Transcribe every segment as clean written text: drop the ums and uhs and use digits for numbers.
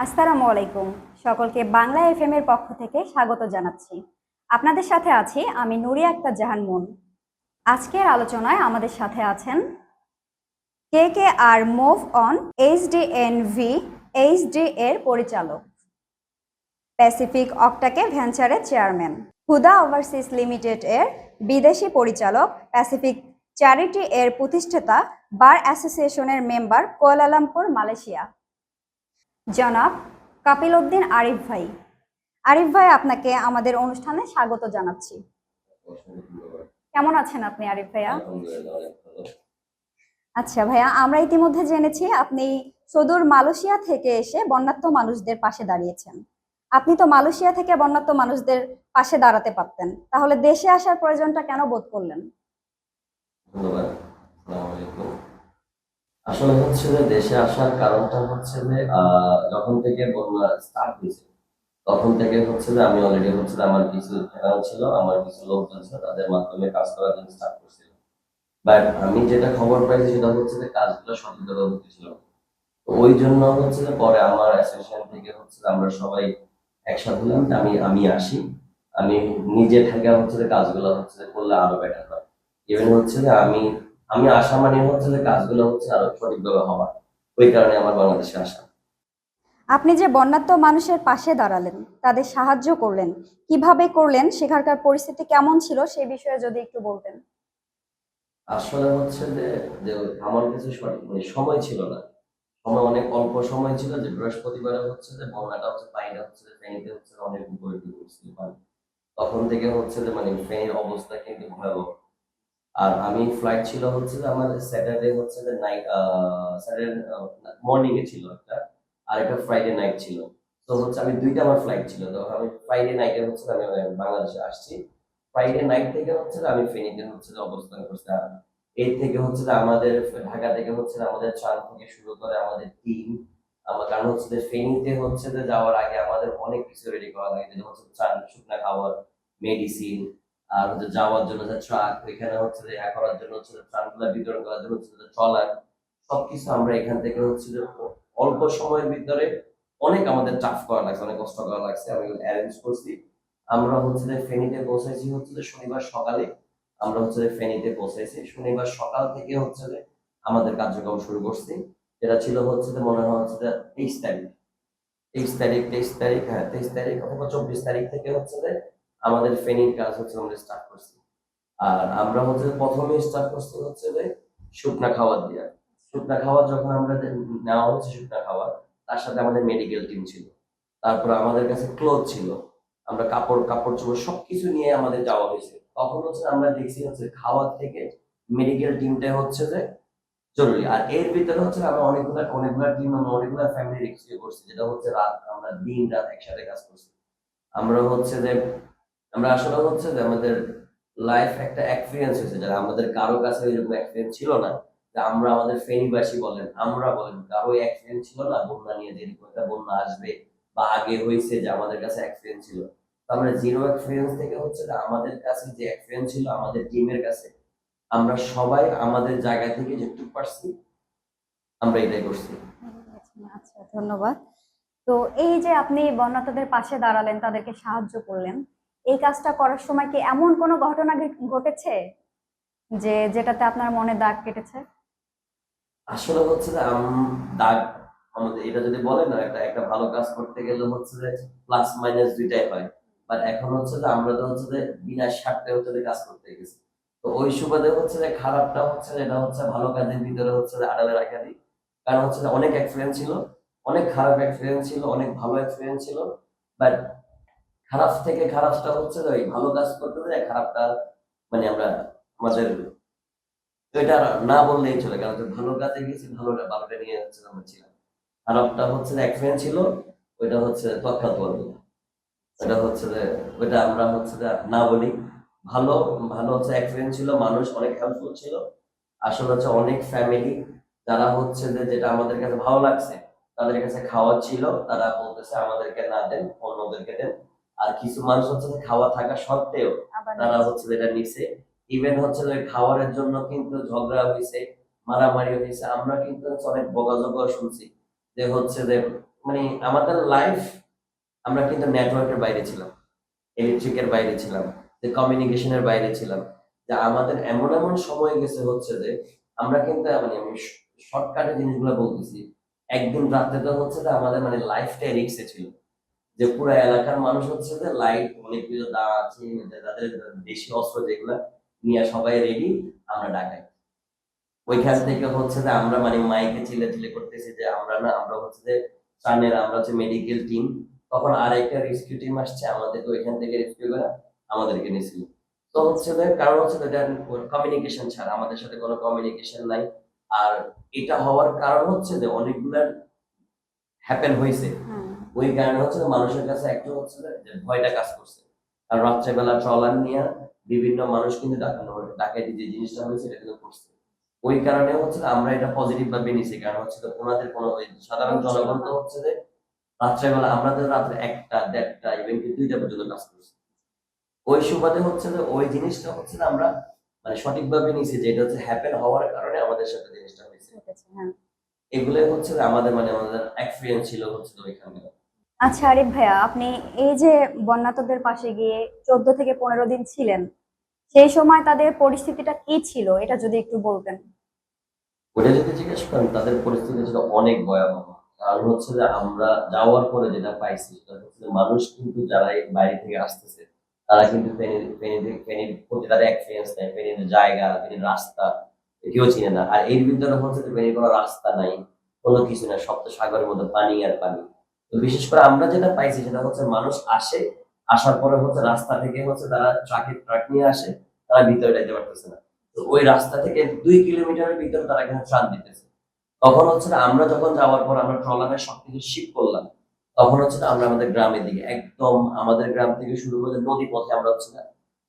আসসালামু আলাইকুম। সকলকে বাংলা এফএম এর পক্ষ থেকে স্বাগত জানাচ্ছি। আপনাদের সাথে আছি আমি নুরিয়া আক্তার জাহান মুন। আজকের আলোচনায় আমাদের সাথে আছেন KKR move on HDNV HD এর পরিচালক, প্যাসিফিক অক্টাকে ভেঞ্চারের চেয়ারম্যান, হুদা ওভারসিজ লিমিটেড এর বিদেশি পরিচালক, প্যাসিফিক চ্যারিটি এর প্রতিষ্ঠাতা, বার অ্যাসোসিয়েশনের মেম্বার, কুয়ালালামপুর, মালয়েশিয়া, জনাব কাপিল উদ্দিন আরিফ ভাই। আরিফ ভাই, আপনাকে আমাদের অনুষ্ঠানে স্বাগত জানাচ্ছি। কেমন আছেন আপনি আরিফ ভাইয়া? আচ্ছা ভাইয়া, আমরা ইতিমধ্যে জেনেছি আপনি সুদূর মালয়েশিয়া থেকে এসে বন্যার্ত মানুষদের পাশে দাঁড়িয়েছেন। আপনি তো মালয়েশিয়া থেকে বন্যার্ত মানুষদের পাশে দাঁড়াতে পারতেন, তাহলে দেশে আসার প্রয়োজনটা কেন বোধ করলেন? ধন্যবাদ। আসসালামু আলাইকুম। আসলে হচ্ছে যে দেশে আসার কারণটা হচ্ছে যে যখন থেকে বন্যা স্টার্ট হয়েছে তখন থেকে হচ্ছে যে আমি অলরেডি হচ্ছে যে আমার কিছু অ্যাকাউন্ট ছিল, আমার কিছু লোকজন ছিল, তাদের মাধ্যমে কাজ করার জন্য স্টার্ট করছিলাম। বাট আমি যেটা খবর পাইছি সেটা হচ্ছে যে কাজগুলো সঠিকভাবে হচ্ছিল না। তো ওই জন্য হচ্ছে যে পরে আমার অ্যাসোসিয়েশন থেকে হচ্ছে যে আমরা সবাই একসাথে হলাম যে আমি আসি, আমি নিজে থেকে হচ্ছে যে কাজগুলো হচ্ছে যে করলে আরো বেটার হয়। ইভেন হচ্ছে যে আমি আমি আসা মানে হচ্ছে যে কাজগুলো হচ্ছে আরো সঠিকভাবে হওয়া, ওই কারণে আমার বাংলাদেশে আসা। আপনি যে বন্যার্ত মানুষের পাশে দাঁড়ালেন, তাদের সাহায্য করলেন, কিভাবে করলেন, সেখানকার পরিস্থিতি কেমন ছিল সেই বিষয়ে যদি একটু বলতেন। আসলে হচ্ছে যে যে আমার কাছে সঠিক মানে সময় ছিল না, সময় অনেক অল্প সময় ছিল। যে বৃহস্পতিবারে হচ্ছে যে বন্যাটা হচ্ছে পানিটা হচ্ছে যে ফেনীতে হচ্ছে যে অনেক উপরে উঠে পড়ছিল পানি। তখন থেকে হচ্ছে যে মানে ফেনীর অবস্থা কিন্তু ভয়াবহ। আর আমি ফ্লাইট ছিল হচ্ছে যে আমার স্যাটারডে হচ্ছে যে নাইট, স্যাটারডে মর্নিং এ ছিল একটা, আর একটা ফ্রাইডে নাইট ছিল। তো হচ্ছে আমি দুইটা আমার ফ্লাইট ছিল, তো আমি ফ্রাইডে নাইটে হচ্ছে আমি বাংলাদেশে আসছি। ফ্রাইডে নাইট থেকে হচ্ছে যে আমি ফেনীতে হচ্ছে যে অবস্থান করছি। আর এর থেকে হচ্ছে যে আমাদের ঢাকা থেকে হচ্ছে যে আমাদের ত্রাণ থেকে শুরু করে আমাদের টিম, আমার কারণ হচ্ছে যে ফেনীতে হচ্ছে যে যাওয়ার আগে আমাদের অনেক কিছু রেডি করা লাগে, যেটা হচ্ছে ত্রাণ, শুকনা খাবার, মেডিসিন, আর হচ্ছে যাওয়ার জন্য যে ট্রাক, ওইখানে হচ্ছে যে করার জন্য হচ্ছে ত্রাণগুলা বিতরণ করার জন্য হচ্ছে যে ট্রলার, সবকিছু আমরা এখান থেকে হচ্ছে যে অল্প সময়ের ভিতরে অনেক আমাদের টাফ করা লাগছে, অনেক কষ্ট করা লাগছে, আমি অ্যারেঞ্জ করছি। আমরা হচ্ছে যে ফেনীতে পৌঁছেছি হচ্ছে যে শনিবার সকালে। আমরা হচ্ছে যে ফেনীতে পৌঁছেছি শনিবার সকাল থেকে হচ্ছে যে আমাদের কার্যক্রম শুরু করছি। যেটা ছিল হচ্ছে যে মনে হয় হচ্ছে যে 23 তারিখ, 23 তারিখ, হ্যাঁ 23 তারিখ অথবা 24 তারিখ থেকে হচ্ছে যে আমাদের ফেনীর কাজ হচ্ছে আমরা স্টার্ট করছি। আর আমরা হচ্ছে প্রথমে স্টার্ট করছি হচ্ছে যে শুকনা খাবার দিয়ে। শুকনা খাবার যখন আমরা নেওয়া হচ্ছে শুকনা খাবার, তার সাথে আমাদের মেডিকেল টিম ছিল, তারপর আমাদের কাছে ক্লোথ ছিল, আমরা কাপড় কাপড় চোপড় সবকিছু নিয়ে আমাদের যাওয়া হয়েছে। তখন হচ্ছে আমরা দেখছি হচ্ছে খাওয়ার থেকে মেডিকেল টিমটাই হচ্ছে যে জরুরি। আর এর ভিতরে হচ্ছে আমরা অনেকগুলা টিম, আমরা অনেকগুলা ফ্যামিলি রেস্কিউ করছি, যেটা হচ্ছে রাত আমরা দিন রাত একসাথে কাজ করছি। আমরা হচ্ছে যে আমরা আসলে হচ্ছে যে আমাদের লাইফ একটা এক্সপেরিয়েন্স হয়েছে, যারা আমাদের কারো কাছে এরকম এক্সপেরিয়েন্স ছিল না। যে আমরা আমাদের ফেনীবাসী বলেন, আমরা বলেন, কারো এক্সপেরিয়েন্স ছিল না বন্যা নিয়ে, যে এরকম একটা বন্যা আসবে বা আগে হয়েছে, যে আমাদের কাছে এক্সপেরিয়েন্স ছিল। তো আমরা জিরো এক্সপেরিয়েন্স থেকে হচ্ছে যে আমাদের কাছে যে এক্সপেরিয়েন্স ছিল আমাদের টিমের কাছে, আমরা সবাই আমাদের জায়গা থেকে যেটুকু পারছি আমরা এটাই করছি। আচ্ছা, ধন্যবাদ। তো এই যে আপনি বন্যার্তদের পাশে দাঁড়ালেন, তাদেরকে সাহায্য করলেন, এই কাজটা করার সময় কি এমন কোনো ঘটনা ঘটেছে যেটাতে আপনার মনে দাগ কেটেছে? আসলে হচ্ছে যে দাগ, আমাদের এটা যদি বলেন না, একটা একটা ভালো কাজ করতে গেলে হচ্ছে যে প্লাস মাইনাস দুইটাই হয়। বাট এখন হচ্ছে যে আমরা তো হচ্ছে যে বিনা স্বার্থে হচ্ছে যে কাজ করতে গেছি। তো ওই সুবাদে হচ্ছে যে খারাপটা হচ্ছে যে এটা হচ্ছে ভালো কাজের ভিতরে হচ্ছে যে আড়ালে রাখা দিই। কারণ হচ্ছে যে অনেক এক্সপিরিয়েন্স ছিল, অনেক খারাপ এক্সপিরিয়েন্স ছিল, অনেক ভালো এক্সপিরিয়েন্স ছিল। বাট খারাপ থেকে খারাপটা হচ্ছে যে ওই ভালো কাজ করতে যায়, খারাপটা মানে আমরা আমাদের এটা না বললেই চলে, কারণ হচ্ছে ভালো কাজে গেছি, ভালোটা নিয়ে হচ্ছে আমরা ছিলাম। খারাপটা হচ্ছে যে এক্সপিরিয়েন্স ছিল, ওইটা হচ্ছে তৎক্ষণাৎ বলবো, ওটা হচ্ছে যে ওইটা আমরা হচ্ছে যে না বলি। ভালো ভালো হচ্ছে এক্সপিরিয়েন্স ছিল, মানুষ অনেক হেল্পফুল ছিল। আসলে হচ্ছে অনেক ফ্যামিলি যারা হচ্ছে যে যেটা আমাদের কাছে ভালো লাগছে, তাদের কাছে খাওয়া ছিল, তারা বলতেছে আমাদেরকে না দেন, অন্যদেরকে দেন। আর কিছু মানুষ হচ্ছে যে খাওয়া থাকা সত্ত্বেও তারা হচ্ছে যেটা নিছে। ইভেন হচ্ছে যে খাবারের জন্য কিন্তু ঝগড়া হয়েছে, মারামারি হয়েছে, আমরা কিন্তু হচ্ছে অনেক বকাঝকা শুনছি। যে হচ্ছে যে মানে আমাদের লাইফ, আমরা কিন্তু নেটওয়ার্কের বাইরে ছিলাম, ইলেকট্রিকের বাইরে ছিলাম, যে কমিউনিকেশনের বাইরে ছিলাম। যে আমাদের এমন এমন সময় গেছে হচ্ছে যে আমরা কিন্তু মানে আমি শর্টকাটে জিনিসগুলো বলতেছি, একদিন রাত্রে তো হচ্ছে যে আমাদের মানে লাইফটাই রিক্সে ছিল। যে পুরো এলাকার মানুষ হচ্ছে যে লাইট অনেক কিছু দা আছে, যে তাদের দেশি অস্ত্র যেগুলা নিয়ে সবাই রেডি, আমরা ঢাকায়। ওইখান আচ্ছা। থেকে হচ্ছে যে আমরা মানে মাইকে চিল্লাচিল্লি করতেছি যে আমরা না, আমরা হচ্ছে যে ত্রাণের, আমরা হচ্ছে মেডিকেল টিম। তখন আরেকটা রেস্কিউ টিম আসছে, আমাদেরকে ওইখান থেকে রেস্কিউ করে আমাদেরকে নিয়েছিল। তো হচ্ছে যে কারণ হচ্ছে যে কমিউনিকেশন ছাড়া আমাদের সাথে কোনো কমিউনিকেশন নাই। আর এটা হওয়ার কারণ হচ্ছে যে অনেকগুলা হ্যাপেন হয়েছে। হুম। ওই কারণে হচ্ছে যে মানুষের কাছে একটু হচ্ছে যে ভয়টা কাজ করছে। আর রাত্রেবেলা ট্রলার নিয়ে বিভিন্ন মানুষ কিন্তু ডাকাতি যে জিনিসটা হয়েছে এটা কিন্তু করছে। ওই কারণে হচ্ছে যে আমরা এটা পজিটিভ ভাবে নিছি, কারণ হচ্ছে যে ওনাদের কোনো ওই সাধারণ ভোট ছিল জনগণ তো না। হচ্ছে যে রাত্রেবেলা, আমরা তো রাত্রে ১টা ১:৩০ ইভেন কি ২টা পর্যন্ত কাজ করছি। ওই সুবাদে হচ্ছে যে ওই জিনিসটা হচ্ছে যে আমরা মানে সঠিকভাবে নিছি, যে এটা হচ্ছে হ্যাপেন হওয়ার কারণে আমাদের সাথে জিনিসটা হয়েছে। ঘটেছে, হ্যাঁ। এগুলোই হচ্ছে যে আমাদের মানে আমাদের এক্সপেরিয়েন্স ছিল হচ্ছে যে ওইখানে। আচ্ছা আরিফ ভাইয়া, আপনি এই যে বন্যার্তদের পাশে গিয়ে 14 থেকে 15 দিন ছিলেন, সেই সময় তাদের পরিস্থিতিটা কি ছিল এটা যদি একটু বলতেন। ওটা যদি জিজ্ঞেস করেন, তাদের পরিস্থিতি ছিল অনেক ভয়াবহ। কারণ হচ্ছে যে আমরা যাওয়ার পরে যেটা পাইছি সেটা হচ্ছে যে মানুষ কিন্তু যারা এই বাইরে থেকে আসতেছে, তারা কিন্তু ফেনীর প্রতি তাদের এক্সপিরিয়েন্স নেই, ফেনীর জায়গা, ফেনীর রাস্তা কেউ চিনে না। আর এর ভিতরে হচ্ছে যে ফেনীর কোনো রাস্তা নাই, কোনো কিছু না, সব তো সাগরের মধ্যে পানি আর পানি। তো বিশেষ করে আমরা যেটা পাইছি সেটা হচ্ছে মানুষ আসে, আসার পরে হচ্ছে রাস্তা থেকে হচ্ছে তারা ট্রাক নিয়ে আসে, তারা ভিতরে যাইতে পারতেছে না। তো ওই রাস্তা থেকে ২ কিলোমিটারের ভিতরে তারা কিন্তু ত্রাণ দিতেছে। তখন হচ্ছে যে আমরা যখন যাওয়ার পর আমরা ট্রলারে সবকিছু শিপ করলাম, তখন হচ্ছে যে আমরা আমাদের গ্রামের দিকে একদম, আমাদের গ্রাম থেকে শুরু করে নদী পথে আমরা হচ্ছে না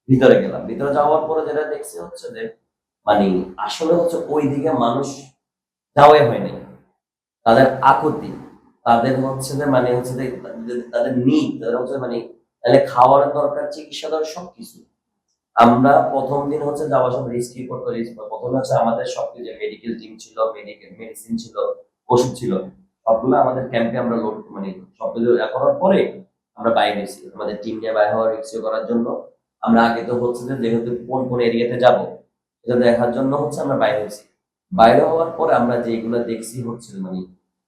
ভিতরে গেলাম। ভিতরে যাওয়ার পরে যেটা দেখছি হচ্ছে যে মানে আসলে হচ্ছে ওই দিকে মানুষ যাওয়াই হয়নি। তাদের আকুতি, তাদের হচ্ছে যে মানে হচ্ছে যে তাদের নিড, তাদের হচ্ছে মানে তাহলে খাওয়ার দরকার, চিকিৎসা দরকার, সবকিছু। আমরা ১ম দিন হচ্ছে যাওয়ার সময় রেস্কিউ করতে, প্রথমে হচ্ছে আমাদের সবকিছু মেডিকেল টিম ছিল, মেডিসিন ছিল, ওষুধ ছিল। সবগুলো আমাদের ক্যাম্পে আমরা লোড মানে সবকিছু করার পরে আমরা বাইরে গেছি। আমাদের টিম নিয়ে বাইরে হওয়ার রেস্কিউ করার জন্য আমরা আগে তো হচ্ছে যে যেহেতু কোন এরিয়াতে যাব এটা দেখার জন্য হচ্ছে আমরা বাইরে হয়েছি। বাইরে হওয়ার পরে আমরা যেগুলো দেখছি হচ্ছে মানে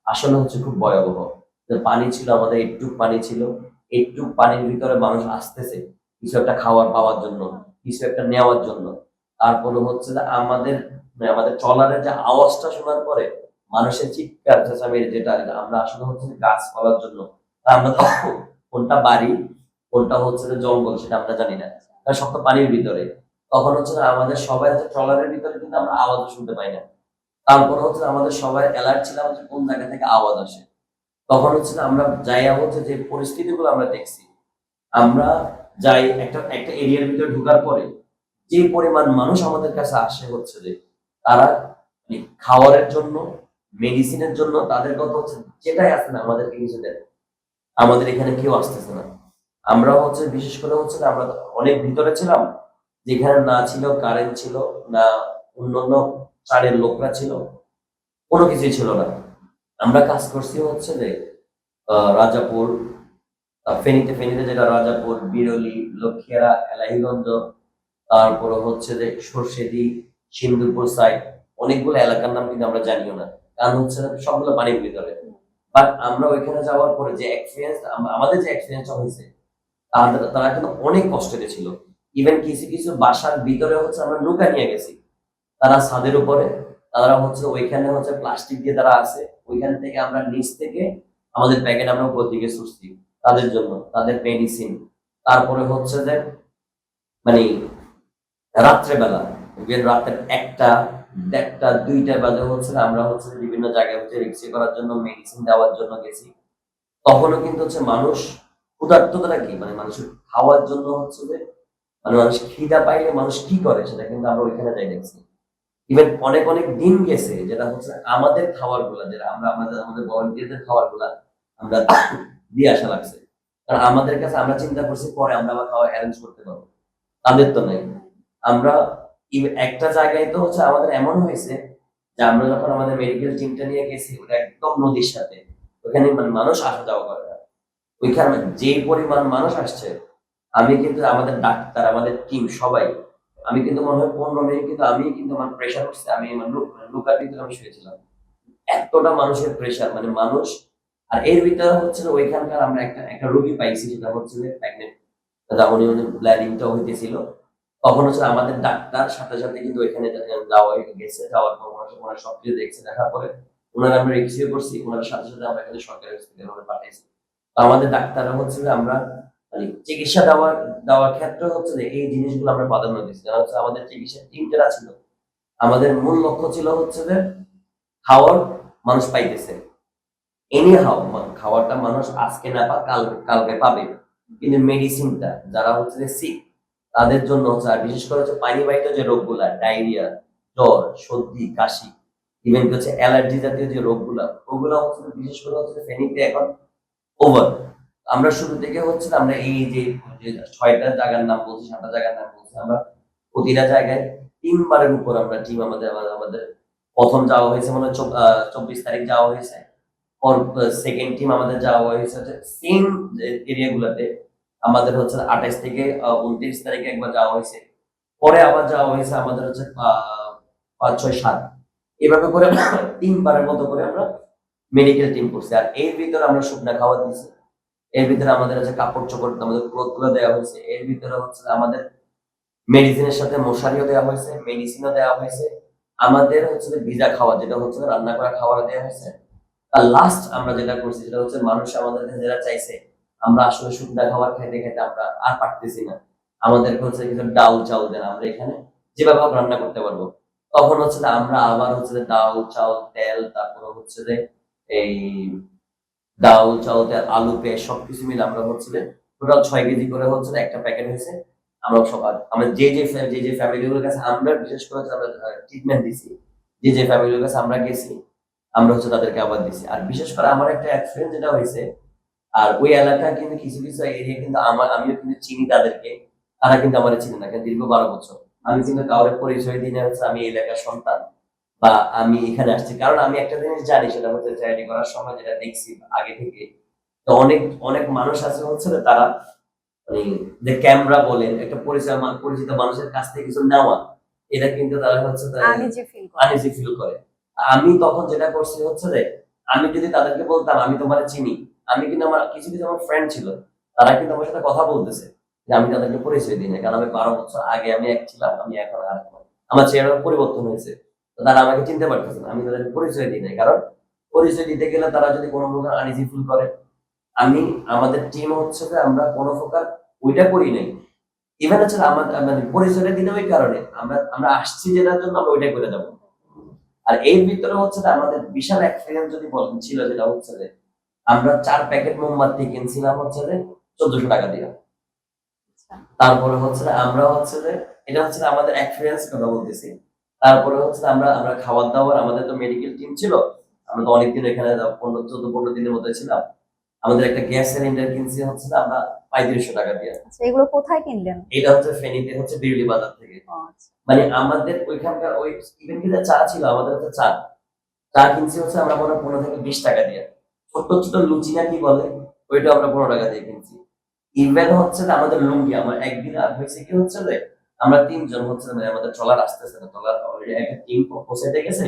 আসলে হচ্ছে খুব ভয়াবহ। যে পানি ছিল, আমাদের একটু পানি ছিল, একটু পানির ভিতরে মানুষ আসতেছে কিছু একটা খাবার পাওয়ার জন্য, কিছু একটা নেওয়ার জন্য। তারপরে হচ্ছে যে আমাদের মানে আমাদের ট্রলারের যে আওয়াজটা শোনার পরে মানুষের চিৎকার চেঁচামেচি, যেটা যেটা আমরা আসলে হচ্ছে যে গাছ পালার জন্য, তা আমরা তো কোনটা বাড়ি কোনটা হচ্ছে যে জঙ্গল সেটা আমরা জানি না, কারণ সব তো পানির ভিতরে। তখন হচ্ছে যে আমাদের সবাই হচ্ছে ট্রলারের ভিতরে কিন্তু আমরা আওয়াজও শুনতে পাই না। তারপরে হচ্ছে যে আমাদের সবাই অ্যালার্ট ছিলাম যে কোন জায়গা থেকে আওয়াজ আসে। তখন হচ্ছে যে আমরা যাইয়া হচ্ছে যে পরিস্থিতিগুলো আমরা দেখছি, আমরা যাই একটা একটা এরিয়ার ভিতরে ঢোকার পরে যে পরিমাণ মানুষ আমাদের কাছে আসে হচ্ছে যে তারা মানে খাওয়ারের জন্য, মেডিসিনের জন্য, তাদের কথা হচ্ছে যেটাই আসে না আমাদেরকে কিছু দেয়। আমাদের এখানে কেউ আসতেছে না। আমরা হচ্ছে বিশেষ করে হচ্ছে যে আমরা তো অনেক ভিতরে ছিলাম, যেখানে না ছিল কারেন্ট, ছিল না অন্যান্য চারের লোকরা ছিল, কোনো কিছুই ছিল না। আমরা কাজ করছি হচ্ছে যে রাজাপুর, ফেনীতে যেটা রাজাপুর, বিরলি, লক্ষ্মীরা, এলাহিগঞ্জ, তারপরে হচ্ছে যে সরষেদি, সিন্দুরপুর সাইড, অনেকগুলো এলাকার নাম কিন্তু আমরা জানিও না, কারণ হচ্ছে সবগুলো পানির ভিতরে। বাট আমরা ওইখানে যাওয়ার পরে যে এক্সপিরিয়েন্স, আমাদের যে এক্সপিরিয়েন্সটা হয়েছে, তারা কিন্তু অনেক কষ্টে ছিল। ইভেন কিছু কিছু বাসার ভিতরে হচ্ছে আমরা নৌকা নিয়ে গেছি, তারা ছাদের উপরে, তারা হচ্ছে ওইখানে হচ্ছে প্লাস্টিক দিয়ে তারা আছে, ওইখান থেকে আমরা নিচ থেকে আমাদের প্যাকেট আমরা উপর দিকে ছুটছি তাদের জন্য, তাদের মেডিসিন। তারপরে হচ্ছে যে মানে রাত্রেবেলা, রাতের ১টা ১:৩০ ২টা বাজে হচ্ছে আমরা হচ্ছে বিভিন্ন জায়গায় হচ্ছে রিক্সা করার জন্য, মেডিসিন দেওয়ার জন্য গেছি। তখনও কিন্তু হচ্ছে মানুষ ক্ষুধার্ততা কি মানে মানুষের খাওয়ার জন্য হচ্ছে যে মানে মানুষ খিদা পাইলে মানুষ কি করে সেটা কিন্তু আমরা ওইখানে যাই দেখছি। ইভেন অনেক অনেক দিন গেছে যেটা হচ্ছে আমাদের খাবার গুলা, যেটা আমরা আমাদের ভলান্টিয়ারদের খাবার গুলা আমরা দিয়ে আসা লাগছে। কারণ আমাদের কাছে আমরা চিন্তা করছি পরে আমরা আবার খাওয়া অ্যারেঞ্জ করতে পারবো, তাদের তো নেই। আমরা একটা জায়গায় তো হচ্ছে আমাদের এমন হয়েছে যে আমরা যখন আমাদের মেডিকেল টিমটা নিয়ে গেছি ওটা একদম নদীর সাথে, ওখানে মানে মানুষ আসা যাওয়া করে না। ওইখানে যে পরিমাণ মানুষ আসছে, আমি কিন্তু আমাদের ডাক্তার, আমাদের টিম সবাই, আমি কিন্তু মনে হয় 15 মিনিট কিন্তু আমি কিন্তু আমার প্রেশার উঠছে, আমি আমার লুকার ভিতরে আমি শুয়েছিলাম। এতটা মানুষের প্রেশার, মানে মানুষ। আর এর ভিতরে হচ্ছে যে ওইখানকার আমরা একটা একটা রোগী পাইছি, যেটা হচ্ছে যে প্রেগনেন্ট। যখন ব্লিডিংটা হইতেছিল, তখন হচ্ছে আমাদের ডাক্তার সাথে সাথে কিন্তু ওইখানে যাওয়া গেছে। যাওয়ার পর ওনারা সবকিছু দেখছে, দেখার পরে ওনারা আমরা রিসিভ করছি, ওনার সাথে সাথে আমরা এখানে সরকারি হসপিটালে আমরা পাঠাইছি। তো আমাদের ডাক্তাররা হচ্ছে যে আমরা মানে চিকিৎসা দেওয়ার দেওয়ার ক্ষেত্রে হচ্ছে যে এই জিনিসগুলো আমরা প্রাধান্য দিচ্ছি। কারণ হচ্ছে আমাদের চিকিৎসা টিম যারা ছিল, আমাদের মূল লক্ষ্য ছিল হচ্ছে যে খাওয়ার মানুষ পাইতেছে, এনি হাউ খাবারটা মানুষ আজকে না পাক কালকে পাবে, কিন্তু মেডিসিনটা যারা হচ্ছে যে সিক তাদের জন্য হচ্ছে, আর বিশেষ করে হচ্ছে পানিবাহিত যে রোগগুলা, ডায়রিয়া, জ্বর, সর্দি, কাশি, ইভেন হচ্ছে অ্যালার্জি জাতীয় যে রোগগুলা, ওগুলা হচ্ছে যে বিশেষ করে হচ্ছে ফেনীতে এখন ওভার। আমরা শুরু থেকে হচ্ছে আমরা এই যে 6টা জায়গার নাম বলছি, 7টা জায়গার নাম বলছি, আমরা প্রতিটা জায়গায় 3বারের উপর আমরা টিম আমাদের আমাদের প্রথম যাওয়া হয়েছে মনে হয় 24 তারিখ যাওয়া হয়েছে। সেকেন্ড টিম আমাদের যাওয়া হয়েছে হচ্ছে সেম এরিয়া গুলাতে। আমাদের হচ্ছে 28 থেকে 29 তারিখে একবার যাওয়া হয়েছে। পরে আবার যাওয়া হয়েছে আমাদের হচ্ছে 5, 6, 7, এভাবে করে 3বারের মতো করে আমরা মেডিকেল টিম করছি। আর এর ভিতরে আমরা শুকনা খাবার দিয়েছি, এর ভিতরে আমাদের হচ্ছে কাপড় চোপড়, আমাদের ক্লথ গুলো দেওয়া হয়েছে, এর ভিতরে হচ্ছে আমাদের মেডিসিনের সাথে মশারিও দেওয়া হয়েছে, মেডিসিনও দেওয়া হয়েছে, আমাদের হচ্ছে যে ভিজা খাবার, যেটা হচ্ছে রান্না করা খাবার দেওয়া হয়েছে। আর লাস্ট আমরা যেটা করছি সেটা হচ্ছে মানুষ আমাদের কাছে যেটা চাইছে, আমরা আসলে শুকনা খাবার খাইতে খাইতে আমরা আর পারতেছি না, আমাদেরকে হচ্ছে কিছু ডাউল চাউল দেন, আমরা এখানে যেভাবে হোক রান্না করতে পারবো। তখন হচ্ছে যে আমরা আবার হচ্ছে যে ডাউল চাউল তেল, তারপরে হচ্ছে যে এই ডাউল চাউল তেল আলু পেঁয়াজ সবকিছু মিলে আমরা হচ্ছে যে টোটাল 6 কেজি করে হচ্ছে যে একটা প্যাকেট হয়েছে। আমরা সবার আমরা যে ফ্যামিলিগুলোর কাছে আমরা বিশেষ করে হচ্ছে আমরা ট্রিটমেন্ট দিছি, যে ফ্যামিলিগুলোর কাছে আমরা গেছি, আমরা হচ্ছে তাদেরকে আবার দিছি। আর বিশেষ করে আমার একটা এক্সপেরিয়েন্স যেটা হয়েছে, আর ওই এলাকায় কিন্তু কিছু কিছু এরিয়া কিন্তু আমিও কিন্তু চিনি তাদেরকে, তারা কিন্তু আমার চিনি না, দীর্ঘ 12 বছর আমি কিন্তু কাউরে পরিচয় দিই না হচ্ছে আমি এই এলাকার সন্তান বা আমি এখানে আসছি। কারণ আমি একটা জিনিস জানি, সেটা হচ্ছে চ্যারিটি করার সময় যেটা দেখছি আগে থেকে, তো অনেক অনেক মানুষ আছে হচ্ছে যে তারা মানে যে ক্যামেরা বলেন একটা পরিচিত মানুষের কাছ থেকে কিছু নেওয়া, এটা কিন্তু তারা হচ্ছে আনইজি ফিল করে। আমি তখন যেটা করছি হচ্ছে যে আমি যদি তাদেরকে বলতাম আমি তোমার চিনি, আমি কিন্তু আমার কিছু কিছু আমার ফ্রেন্ড ছিল, তারা কিন্তু আমার সাথে কথা বলতেছে যে আমি তাদেরকে পরিচয় দিই না, কারণ আমি 12 বছর আগে আমি এক ছিলাম, আমি এখন আর এক নই। আমার চেহারা পরিবর্তন হয়েছে, তো তারা আমাকে চিনতে পারতেছে না, আমি তাদেরকে পরিচয় দিই না, কারণ পরিচয় দিতে গেলে তারা যদি কোনো প্রকার আনইজি ফিল করে। আমি আমাদের টিম হচ্ছে যে আমরা কোনো প্রকার ওইটা করি নাই। ইভেন হচ্ছে আমাদের মানে পরিচয়টা দিনে ওই কারণে আমরা আসছি যেটার জন্য আমরা ওইটাই করে যাবো। আর এর ভিতরে হচ্ছে যে আমাদের বিশাল এক্সপেরিয়েন্স যদি বলেন ছিল, যেটা হচ্ছে যে আমরা 4 প্যাকেট মোমবাতি কিনছিলাম হচ্ছে যে 1400 টাকা দিয়ে। তারপরে হচ্ছে যে আমরা হচ্ছে যে এটা হচ্ছে যে আমাদের এক্সপেরিয়েন্স কথা বলতেছি। তারপরে হচ্ছে যে আমরা খাবার দাবার, আমাদের তো মেডিকেল টিম ছিল, আমরা তো অনেকদিন এখানে 14 দিনের মতো ছিলাম। আমাদের একটা গ্যাস সিলিন্ডার কিনছি হচ্ছে যে আমরা 3500 টাকা দিয়ে। আচ্ছা, এগুলো কোথায় কিনলেন? এটা হচ্ছে ফেনীতে হচ্ছে বিরলি বাজার থেকে। মানে আমাদের ওইখানকার ওই ইভেন কি চা ছিল, আমাদের হচ্ছে চা কিনছি হচ্ছে আমরা মনে হয় 15 থেকে 20 টাকা দিয়ে। ছোট্ট ছোট্ট লুচি না কি বলে, ওইটা আমরা 15 টাকা দিয়ে কিনছি। ইভেন হচ্ছে যে আমাদের লুঙ্গি, আমার একদিন হয়েছে কি হচ্ছে যে আমরা 3 জন হচ্ছে মানে আমাদের ট্রলার আসতেছে না, ট্রলার অলরেডি একটা টিম পৌঁছাইতে গেছে,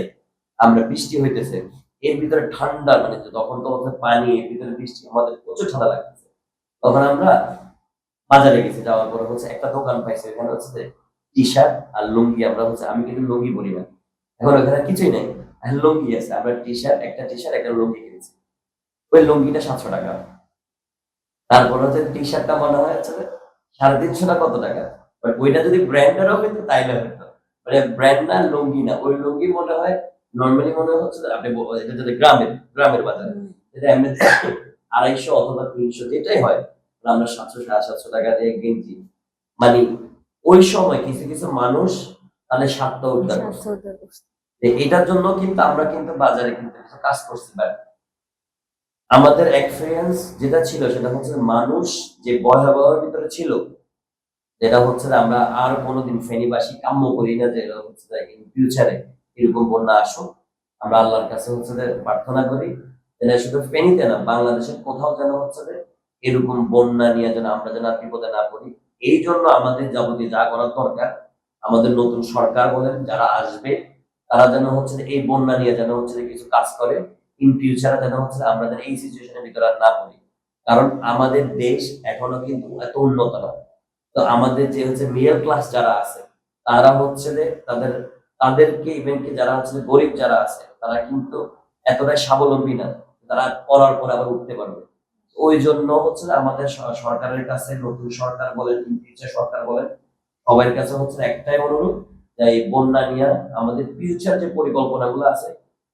আমরা বৃষ্টি হইতেছে, এর ভিতরে ঠান্ডা, মানে তখন তো হচ্ছে পানি, এর ভিতরে বৃষ্টি, আমাদের প্রচুর ঠান্ডা লাগতেছে। তখন আমরা বাজারে গেছি, যাওয়ার পরে হচ্ছে একটা দোকান পাইছে, এখানে হচ্ছে যে টি শার্ট আর লুঙ্গি, আমরা হচ্ছে আমি কিন্তু লুঙ্গি পরি না, এখন ওখানে কিছুই নেই, লুঙ্গি আছে, আমরা টি শার্ট একটা লুঙ্গি কিনেছি। ওই লুঙ্গিটা 700 টাকা। তারপর হচ্ছে টি শার্টটা মনে হয় হচ্ছে 350 না কত টাকা। বাট ওইটা যদি ব্র্যান্ডেরও হইতো তাইলে হইতো, মানে ব্র্যান্ড না, লুঙ্গি না, ওই লুঙ্গি মনে হয় নর্মালি মনে হচ্ছে যে আপনি এটা যদি গ্রামের বাজারে এটা এমনি 250 অথবা 300 যেটাই হয়, আমরা 700 750 টাকা দিয়ে কিনছি। মানে ওই সময় কিছু কিছু মানুষ তাদের স্বার্থ উদ্ধার করছে। এটার জন্য কিন্তু আমরা কিন্তু বাজারে কিন্তু কাজ করছি। বাট আমাদের এক্সপেরিয়েন্স যেটা ছিল সেটা হচ্ছে মানুষ যে ভয়াবহের ভিতরে ছিল, যেটা হচ্ছে যে আমরা আর কোনোদিন ফেনীবাসী কাম্য করি না, যে হচ্ছে যে ইন ফিউচারে এরকম বন্যা আসুক। আমরা আল্লাহর কাছে হচ্ছে যে প্রার্থনা করি যেন শুধু ফেনীতে না, বাংলাদেশের কোথাও যেন হচ্ছে যে এরকম বন্যা নিয়ে যেন আমরা যেন আর বিপদে না পড়ি। এই জন্য আমাদের যাবতীয় যা করার দরকার, আমাদের নতুন সরকার বলেন যারা আসবে, তারা যেন হচ্ছে যে এই বন্যা নিয়ে যেন হচ্ছে যে কিছু কাজ করে। ইন ফিউচারে যেন হচ্ছে যে আমরা যেন এই সিচুয়েশনের ভিতরে আর না পড়ি। কারণ আমাদের দেশ এখনো কিন্তু এত উন্নত না। তো আমাদের যে হচ্ছে মিডল ক্লাস যারা আছে, তারা হচ্ছে যে তাদেরকে ইভেন কি যারা হচ্ছে যে গরিব যারা আছে, তারা কিন্তু এতটাই স্বাবলম্বী না, তারা করার পর আবার উঠতে পারবে। ওই জন্য হচ্ছে যে আমাদের সরকারের কাছে, নতুন সরকার বলেন, ইন ফিউচার সরকার বলেন, সবার কাছে হচ্ছে একটাই অনুরোধ যে এই বন্যা নিয়ে আমাদের ফিউচার যে পরিকল্পনাগুলো আছে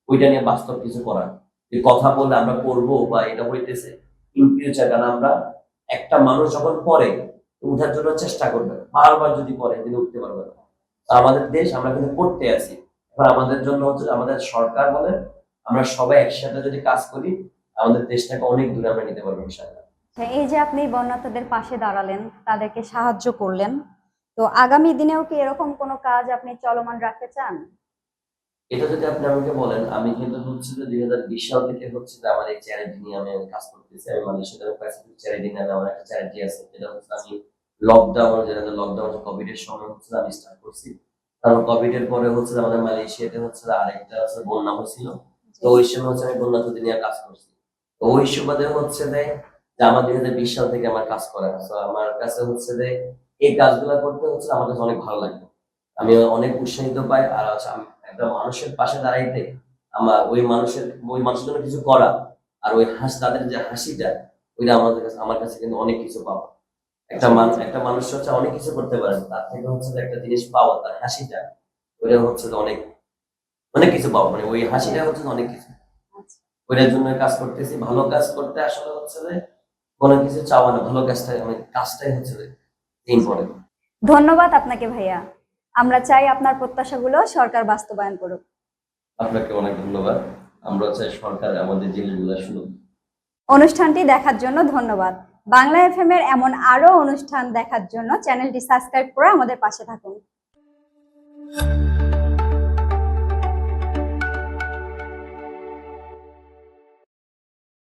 ওইটা নিয়ে বাস্তব কিছু করার। যে কথা বলে আমরা করবো বা এটা হইতেছে ইন ফিউচার, কারণ আমরা একটা মানুষ যখন পড়ে উঠার জন্য চেষ্টা করবে, বারবার যদি পড়ে তিনি উঠতে পারবে না। তো আমাদের দেশ আমরা কিন্তু পড়তে আছি। এখন আমাদের জন্য হচ্ছে আমাদের সরকার বলেন, আমরা সবাই একসাথে যদি কাজ করি, আমাদের দেশটাকে অনেক দূরে আমরা নিতে পারবো ইনশাআল্লাহ। এই যে আপনি বন্যার্তদের পাশে দাঁড়ালেন, তাদেরকে সাহায্য করলেন, তো আগামী দিনেও কি এরকম কোনো কাজ আপনি চলমান রাখতে চান? এটা যদি আপনি আমাকে বলেন, আমি কিন্তু হচ্ছে যে 2020 সাল থেকে হচ্ছে যে আমার এই চ্যারিটি নিয়ে আমি কাজ করতেছি। আমি মালয়েশিয়াতে প্যাসিফিক চ্যারিটি নামে আমার একটা চ্যারিটি আছে, যেটা হচ্ছে আমি লকডাউন কোভিড এর সময় হচ্ছে আমি স্টার্ট করছি। তারপর কোভিড এর পরে হচ্ছে যে আমাদের মালয়েশিয়াতে হচ্ছে যে আরেকটা হচ্ছে বন্যা হয়েছিল। তো ওই সময় হচ্ছে আমি বন্যার্থদের নিয়ে কাজ করছি। তো ওই সুবাদে হচ্ছে যে আমার 2020 সাল থেকে আমার কাজ করা, তো আমার কাছে হচ্ছে যে এই কাজগুলো করতে হচ্ছে আমার কাছে অনেক ভালো লাগে। আমি অনেক উৎসাহিত পাই। আর হচ্ছে আমি একটা মানুষের পাশে দাঁড়াইতে, ওই মানুষের জন্য কিছু করা, আর ওই তাদের যে হাসিটা, ওইটা আমার কাছে কিন্তু অনেক কিছু পাওয়া। একটা মানুষ হচ্ছে অনেক কিছু করতে পারে, তার থেকে হচ্ছে যে একটা জিনিস পাওয়া, তার হাসিটা, ওইটা হচ্ছে যে অনেক অনেক কিছু পাওয়া, মানে ওই হাসিটা হচ্ছে যে অনেক কিছু। আচ্ছা। ওইটার জন্য কাজ করতেছি। ভালো কাজ করতে আসলে হচ্ছে যে কোনো কিছু চাওয়া না, ভালো কাজটাই হচ্ছে যে ইম্পর্টেন্ট। ধন্যবাদ আপনাকে ভাইয়া। আমরা চাই আপনার প্রত্যাশাগুলো সরকার বাস্তবায়ন করুক। আপনাকে অনেক ধন্যবাদ। আমরা চাই সরকার আমাদের জিনিসগুলো শুনুক। অনুষ্ঠানটি দেখার জন্য ধন্যবাদ। বাংলা এফএম এর এমন আরো অনুষ্ঠান দেখার জন্য চ্যানেলটি সাবস্ক্রাইব করে আমাদের পাশে থাকুন।